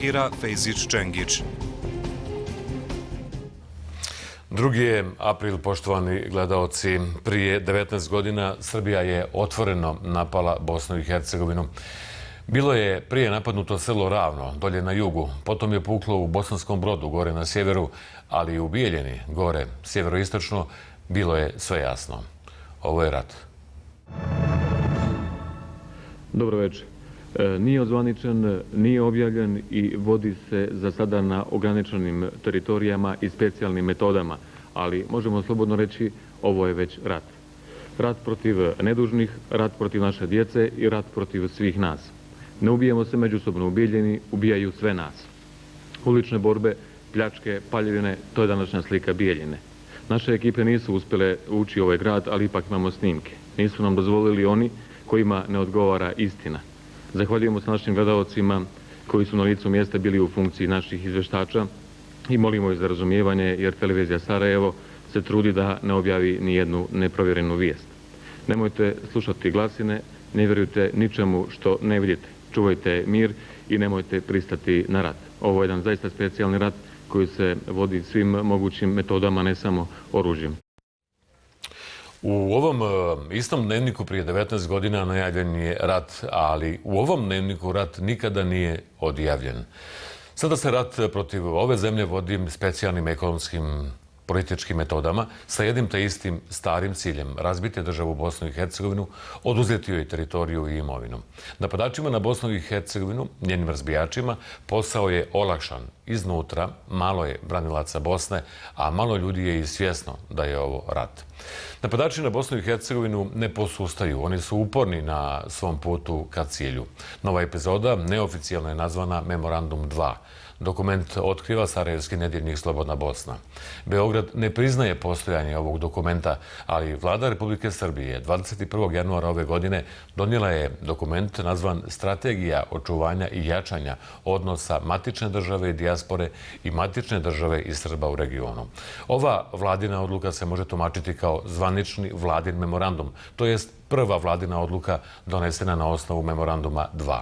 Ira Fejzić-Čengić. 2. april, poštovani gledaoci, prije 19 godina Srbija je otvoreno napala Bosnu i Hercegovinu. Bilo je prije napadnuto selo Ravno, dolje na jugu, potom je puklo u Bosanskom Brodu, gore na sjeveru, ali i u Bijeljini, gore sjeveroistočno, bilo je sve jasno. Ovo je rat. Dobro večer. Nije ozvaničen, nije objavljen i vodi se za sada na ograničenim teritorijama i specijalnim metodama, ali možemo slobodno reći ovo je već rat. Rat protiv nedužnih, rat protiv naše djece i rat protiv svih nas. Ne ubijemo se međusobno u Bijeljini, ubijaju sve nas. Ulične borbe, pljačke, paljevine, to je današnja slika Bijeljine. Naše ekipe nisu uspjele ući u ovaj grad, ali ipak imamo snimke. Nisu nam dozvolili oni kojima ne odgovara istina. Zahvaljujemo se našim gledalcima koji su na licu mjesta bili u funkciji naših izvještača i molimo ih za razumijevanje jer televizija Sarajevo se trudi da ne objavi ni jednu neprovjerenu vijest. Nemojte slušati glasine, ne vjerujte ničemu što ne vidite. Čuvajte mir i nemojte pristati na rat. Ovo je jedan zaista specijalni rat koji se vodi svim mogućim metodama, ne samo oružjem. U ovom istom dnevniku prije 19 godina najavljen je rat, ali u ovom dnevniku rat nikada nije odjavljen. Sada se rat protiv ove zemlje vodi specijalnim ekonomskim političkim metodama sa jednim te istim starim ciljem – razbiti državu Bosnu i Hercegovinu, oduzeti joj teritoriju i imovinu. Napadačima na Bosnu i Hercegovinu, njenim razbijačima, posao je olakšan. Iznutra malo je branilaca Bosne, a malo ljudi je i svjesno da je ovo rat. Napadači na Bosnu i Hercegovinu ne posustaju, oni su uporni na svom putu ka cilju. Nova epizoda neoficijalno je nazvana Memorandum 2. Dokument otkriva sarajevski nedjeljnik Slobodna Bosna. Beograd ne priznaje postojanje ovog dokumenta, ali vlada Republike Srbije 21. januara ove godine donijela je dokument nazvan Strategija očuvanja i jačanja odnosa matične države i dijaspore i matične države i Srba u regionu. Ova vladina odluka se može tumačiti kao zvanični vladin memorandum, to jest prva vladina odluka donesena na osnovu Memoranduma 2.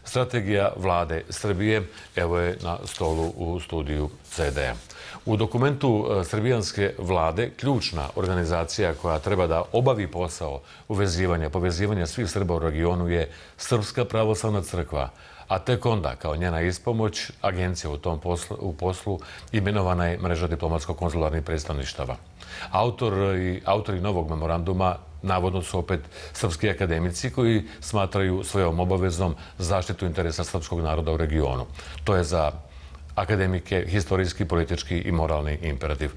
Strategija vlade Srbije evo je na stolu u studiju CD-a. U dokumentu srbijanske vlade ključna organizacija koja treba da obavi posao povezivanja svih Srba u regionu je Srpska pravoslavna crkva, a tek onda, kao njena ispomoć, agencija u poslu imenovana je mreža diplomatsko-konzularnih predstavništava. Autori novog memoranduma navodno su opet srpski akademici koji smatraju svojom obavezom zaštitu interesa srpskog naroda u regionu. To je za akademike historijski, politički i moralni imperativ.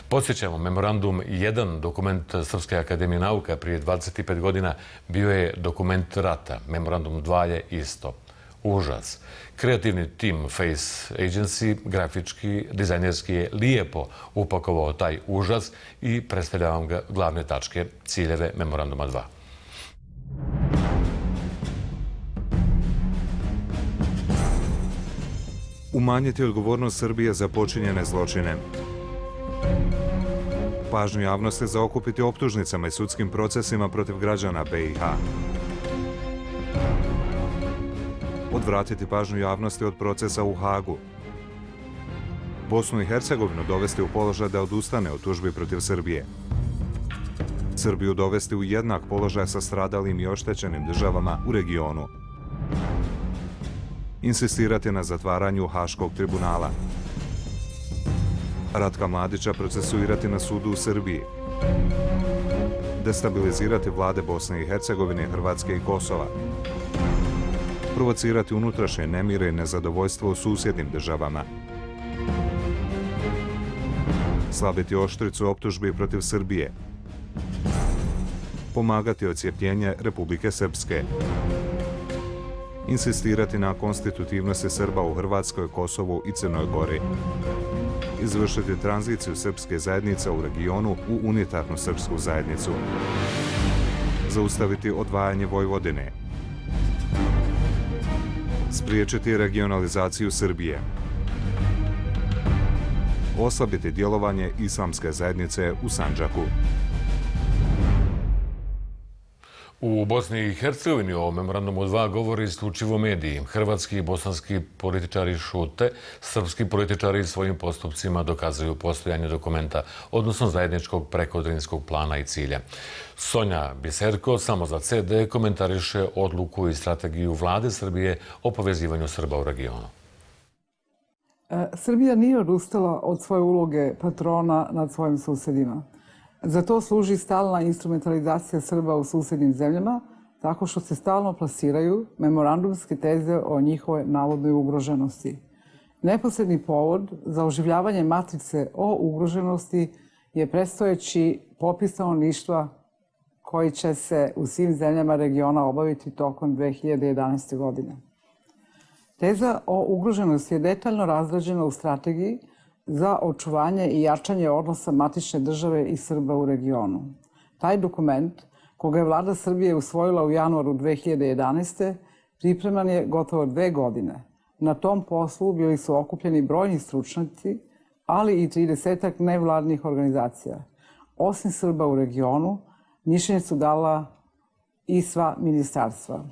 Podsjećamo, Memorandum 1, dokument Srpske akademije nauka prije 25 godina, bio je dokument rata. Memorandum 2 je isto. Užas. Kreativni tim Face Agency, grafički, dizajnerski je lijepo upakovao taj užas i predstavlja vam ga glavne tačke, ciljeve Memoranduma 2. Umanjiti odgovornost Srbije za počinjene zločine. Pažnju javnosti zaokupiti optužnicama i sudskim procesima protiv građana BiH. Odvratiti pažnju javnosti od procesa u Hagu. Bosnu i Hercegovinu dovesti u položaj da odustane od tužbi protiv Srbije. Srbiju dovesti u jednak položaj sa stradalim i oštećenim državama u regionu. Insistirati na zatvaranju Haškog tribunala. Ratka Mladića procesuirati na sudu u Srbiji. Destabilizirati vlade Bosne i Hercegovine, Hrvatske i Kosova. Provocirati unutrašnje nemire i nezadovoljstvo u susjednim državama. Slabiti oštricu optužbi protiv Srbije. Pomagati odcijepljenje Republike Srpske. Insistirati na konstitutivnosti Srba u Hrvatskoj, Kosovu i Crnoj Gori. Izvršiti tranziciju srpske zajednice u regionu u unitarnu srpsku zajednicu. Zaustaviti odvajanje Vojvodine. Spriječiti regionalizaciju Srbije. Oslabiti djelovanje islamske zajednice u Sandžaku. U Bosni i Hercegovini o memorandumu 2 govore isključivo mediji. Hrvatski i bosanski političari šute, srpski političari svojim postupcima dokazuju postojanje dokumenta, odnosno zajedničkog prekodrinskog plana i cilja. Sonja Biserko samo za CD komentariše odluku i strategiju vlade Srbije o povezivanju Srba u regionu. Srbija nije odustala od svoje uloge patrona nad svojim susedima. Za to služi stalna instrumentalizacija Srba u susednim zemljama, tako što se stalno plasiraju memorandumske teze o njihovoj navodnoj ugroženosti. Neposredni povod za oživljavanje matrice o ugroženosti je predstojeći popis stanovništva koji će se u svim zemljama regiona obaviti tokom 2011. godine. Teza o ugroženosti je detaljno razrađena u strategiji za očuvanje i jačanje odnosa matične države i Srba u regionu. Taj dokument, koga je vlada Srbije usvojila u januaru 2011. pripreman je gotovo 2 godine. Na tom poslu bili su okupljeni brojni stručnjaci, ali i 30-ak nevladnih organizacija. Osim Srba u regionu, mišljenje su dala i sva ministarstva.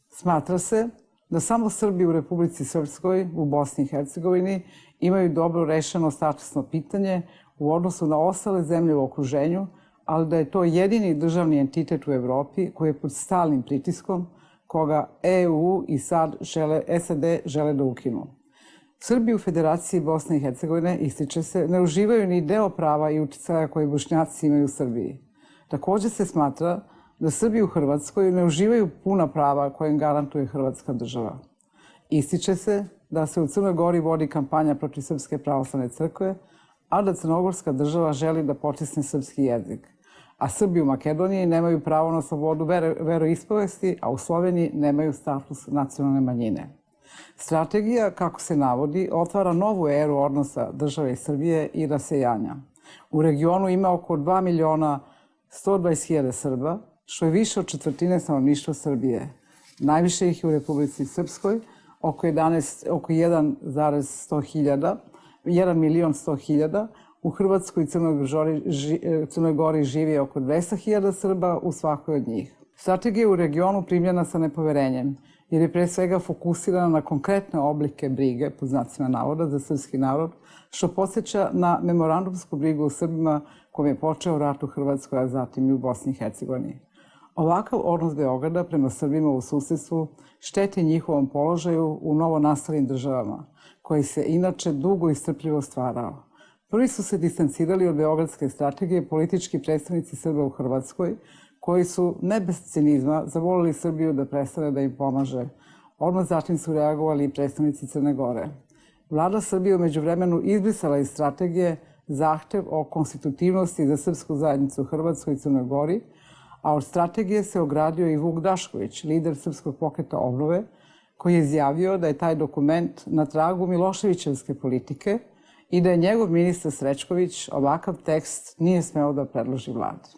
Smatra se da samo Srbi u Republici Srpskoj, u Bosni i Hercegovini, imaju dobro rešeno statusno pitanje u odnosu na ostale zemlje u okruženju, ali da je to jedini državni entitet u Evropi koji je pod stalnim pritiskom, koga EU i SAD žele da ukinu. Srbi u Federaciji Bosne i Hercegovine, ističe se, ne uživaju ni deo prava i uticaja koje Bošnjaci imaju u Srbiji. Također se smatra da Srbi u Hrvatskoj ne uživaju puna prava koje im garantuje Hrvatska država. Ističe se da se u Crnoj Gori vodi kampanja protiv Srpske pravoslavne crkve, a da Crnogorska država želi da potisne srpski jezik. A Srbi u Makedoniji nemaju pravo na slobodu veroispovesti, a u Sloveniji nemaju status nacionalne manjine. Strategija, kako se navodi, otvara novu eru odnosa države i Srbije i rasejanja. U regionu ima oko 2.120.000 Srba, što je više od četvrtine stanovništva Srbije. Najviše ih je u Republici Srpskoj, oko 1.100.000, u Hrvatskoj i Crnoj Gori živi oko 200.000 Srba u svakoj od njih. Strategija u regionu primljena sa nepoverenjem, jer je pre svega fokusirana na konkretne oblike brige, pod znacima navoda, za srpski narod, što podsjeća na memorandumsku brigu u Srbima kojom je počeo rat u Hrvatskoj, a zatim i u Bosni i Hercegovini. Ovakav odnos Beograda prema Srbima u susedstvu šteti njihovom položaju u novonastalim državama, koji se inače dugo i strpljivo stvarao. Prvi su se distancirali od beogradske strategije politički predstavnici Srba u Hrvatskoj, koji su, ne bez cinizma, zavolili Srbiju da prestane da im pomaže. Odmah zatim su reagovali i predstavnici Crne Gore. Vlada Srbije u međuvremenu izbrisala iz strategije zahtev o konstitutivnosti za srpsku zajednicu u Hrvatskoj i Crnoj Gori, a od strategije se ogradio i Vuk Drašković, lider Srpskog pokreta obnove, koji je izjavio da je taj dokument na tragu Miloševićevske politike i da je njegov ministar Srećković ovakav tekst nije smeo da predloži vladi.